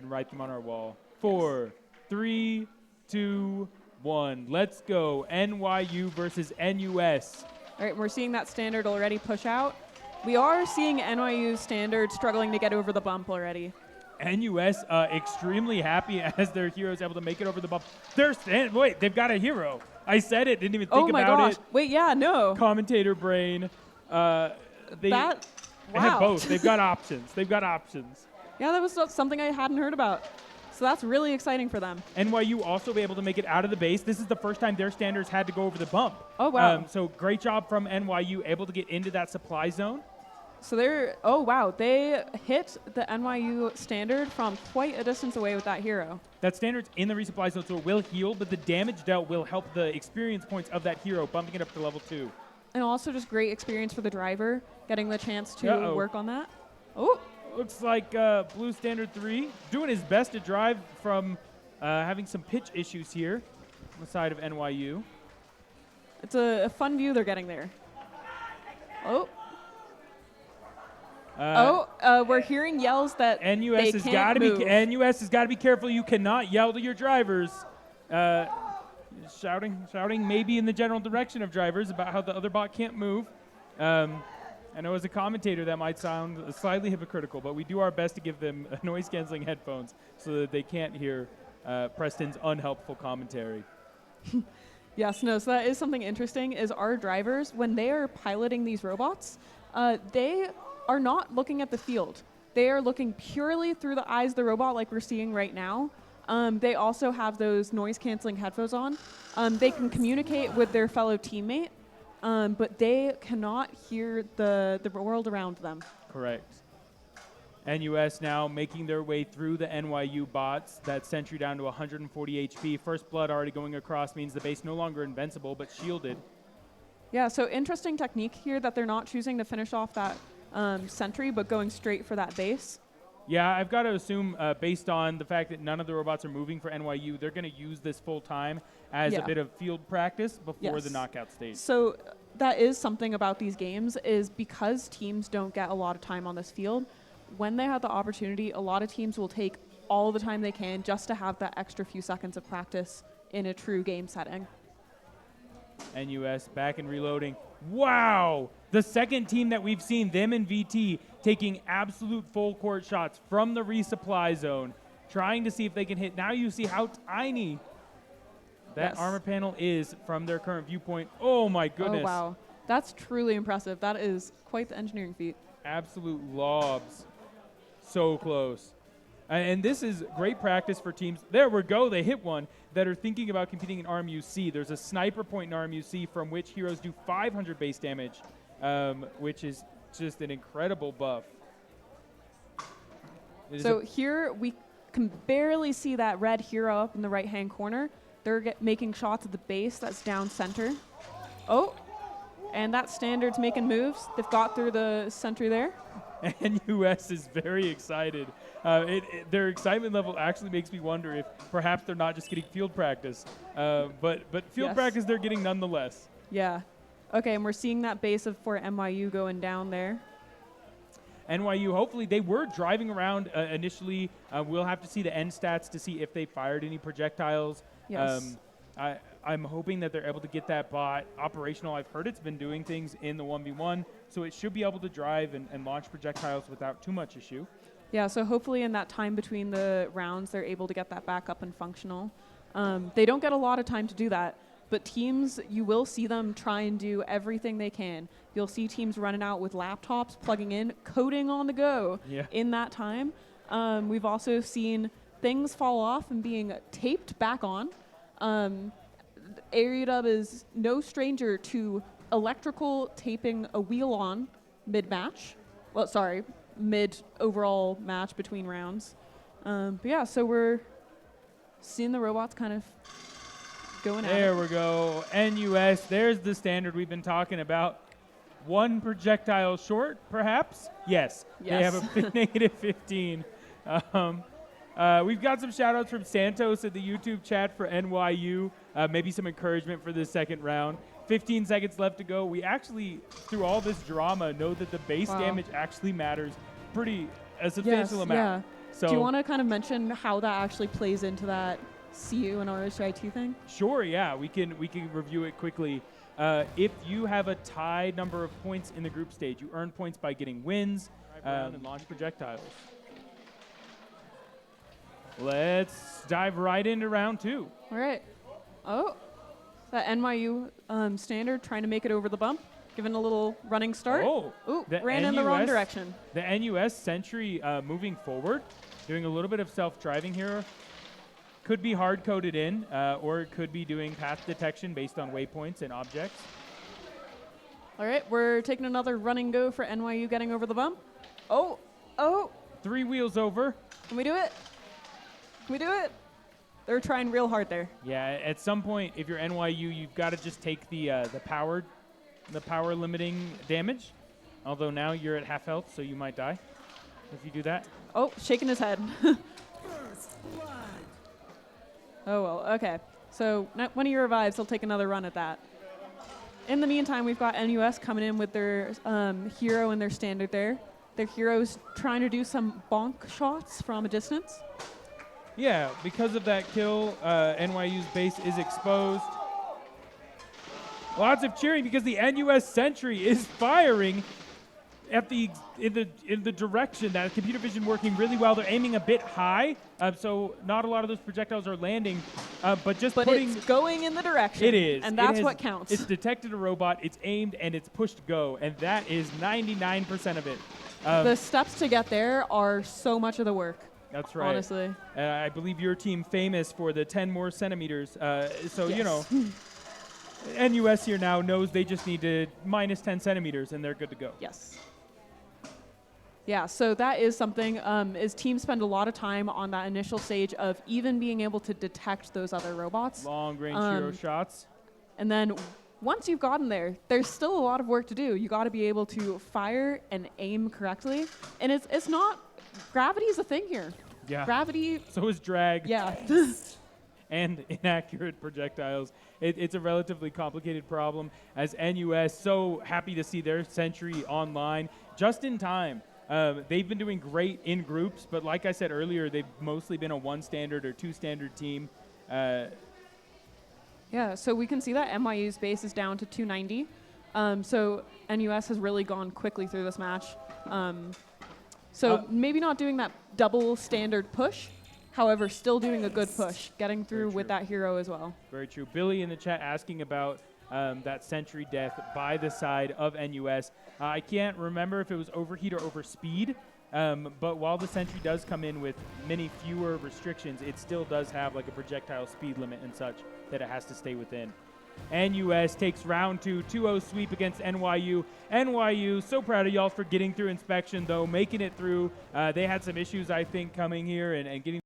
and write them on our wall. 4, 3, 2, 1. Let's go. NYU versus NUS. All right, we're seeing that standard already push out. We are seeing NYU standard struggling to get over the bump already. NUS extremely happy as their hero's able to make it over the bump. Wait, they've got a hero. I said it, didn't even think about it. Oh my gosh. Wait, yeah, no. Commentator brain. They have both. They've got options. They've got options. Yeah, that was something I hadn't heard about. So that's really exciting for them. NYU also be able to make it out of the base. This is the first time their standards had to go over the bump. Oh, wow. So great job from NYU, able to get into that supply zone. So they hit the NYU standard from quite a distance away with that hero. That standard's in the resupply zone, so it will heal, but the damage dealt will help the experience points of that hero, bumping it up to level 2. And also just great experience for the driver, getting the chance to work on that. Oh. Looks like Blue Standard 3 doing his best to drive from having some pitch issues here on the side of NYU. It's a fun view they're getting there. Oh. We're hearing yells that NUS has got to be careful. You cannot yell to your drivers. Shouting maybe in the general direction of drivers about how the other bot can't move. I know as a commentator that might sound slightly hypocritical, but we do our best to give them noise-canceling headphones so that they can't hear Preston's unhelpful commentary. Yes, no, so that is something interesting, is our drivers, when they are piloting these robots, they are not looking at the field. They are looking purely through the eyes of the robot like we're seeing right now. They also have those noise-canceling headphones on. They can communicate with their fellow teammate, but they cannot hear the world around them. Correct. NUS now making their way through the NYU bots. That sentry down to 140 HP. First blood already going across means the base no longer invincible, but shielded. Yeah, so interesting technique here that they're not choosing to finish off that sentry, but going straight for that base. Yeah, I've got to assume, based on the fact that none of the robots are moving for NYU, they're going to use this full time as a bit of field practice before the knockout stage. So that is something about these games, is because teams don't get a lot of time on this field, when they have the opportunity, a lot of teams will take all the time they can just to have that extra few seconds of practice in a true game setting. NUS back and reloading. Wow! The second team that we've seen, them and VT, taking absolute full court shots from the resupply zone, trying to see if they can hit. Now you see how tiny that armor panel is from their current viewpoint. Oh my goodness. Oh wow. That's truly impressive. That is quite the engineering feat. Absolute lobs. So close. And this is great practice for teams. There we go. They hit one that are thinking about competing in RMUC. There's a sniper point in RMUC from which heroes do 500 base damage, which is just an incredible buff. So here we can barely see that red hero up in the right-hand corner. They're making shots at the base that's down center. Oh, and that standard's making moves. They've got through the sentry there. NUS is very excited. Their excitement level actually makes me wonder if perhaps they're not just getting field practice, but field practice they're getting nonetheless. Yeah. Okay, and we're seeing that base for NYU going down there. NYU, hopefully, they were driving around initially. We'll have to see the end stats to see if they fired any projectiles. Yes. I'm hoping that they're able to get that bot operational. I've heard it's been doing things in the 1v1, so it should be able to drive and launch projectiles without too much issue. Yeah, so hopefully in that time between the rounds, they're able to get that back up and functional. They don't get a lot of time to do that, but teams, you will see them try and do everything they can. You'll see teams running out with laptops, plugging in, coding on the go in that time. We've also seen things fall off and being taped back on. AreaDub is no stranger to electrical taping a wheel on mid-match. Well, sorry, mid-overall match between rounds. But yeah, so we're seeing the robots kind of going at it. There we go. NUS, there's the standard we've been talking about. One projectile short, perhaps? Yes. They have a negative 15. We've got some shout-outs from Santos in the YouTube chat for NYU. Maybe some encouragement for this second round. 15 seconds left to go. We actually, through all this drama, know that the base damage actually matters a substantial amount. Yeah. So do you want to kind of mention how that actually plays into that CU and RSIT thing? Sure, yeah, we can review it quickly. If you have a tied number of points in the group stage, you earn points by getting wins and launch projectiles. Let's dive right into round 2. All right. Oh, that NYU standard trying to make it over the bump, giving a little running start. Oh, ooh, ran in the wrong direction. The NUS Sentry moving forward, doing a little bit of self-driving here. Could be hard-coded in, or it could be doing path detection based on waypoints and objects. All right, we're taking another running go for NYU getting over the bump. Oh, oh. 3 wheels over. Can we do it? Can we do it? They're trying real hard there. Yeah, at some point, if you're NYU, you've got to just take the power limiting damage. Although now you're at half health, so you might die if you do that. Oh, shaking his head. Oh, well, okay. So when he revives, he'll take another run at that. In the meantime, we've got NUS coming in with their hero and their standard there. Their hero's trying to do some bonk shots from a distance. Yeah, because of that kill, NYU's base is exposed. Lots of cheering because the NUS Sentry is firing at in the direction that computer vision working really well. They're aiming a bit high, so not a lot of those projectiles are landing, but it's going in the direction. It is, and that's what counts. It's detected a robot, it's aimed, and it's pushed go, and that is 99% of it. The steps to get there are so much of the work. That's right. Honestly. I believe your team famous for the 10 more centimeters. So, yes. you know, NUS here now knows they just need to minus 10 centimeters and they're good to go. Yes. Yeah, so that is something, is teams spend a lot of time on that initial stage of even being able to detect those other robots. Long range hero shots. And then once you've gotten there, there's still a lot of work to do. You got to be able to fire and aim correctly. And it's not, gravity is a thing here. Yeah. Gravity. So is drag. Yeah. And inaccurate projectiles. It's a relatively complicated problem, as NUS so happy to see their Sentry online just in time. They've been doing great in groups, but like I said earlier, they've mostly been a 1 standard or 2 standard team. Yeah, so we can see that NYU's base is down to 290. So NUS has really gone quickly through this match. So maybe not doing that double standard push, however, still doing a good push, getting through with that hero as well. Very true. Billy in the chat asking about that Sentry death by the side of NUS. I can't remember if it was overheat or overspeed, but while the Sentry does come in with many fewer restrictions, it still does have like a projectile speed limit and such that it has to stay within. NUS takes round 2, 2-0 sweep against NYU. NYU, so proud of y'all for getting through inspection, though, making it through. They had some issues, I think, coming here and getting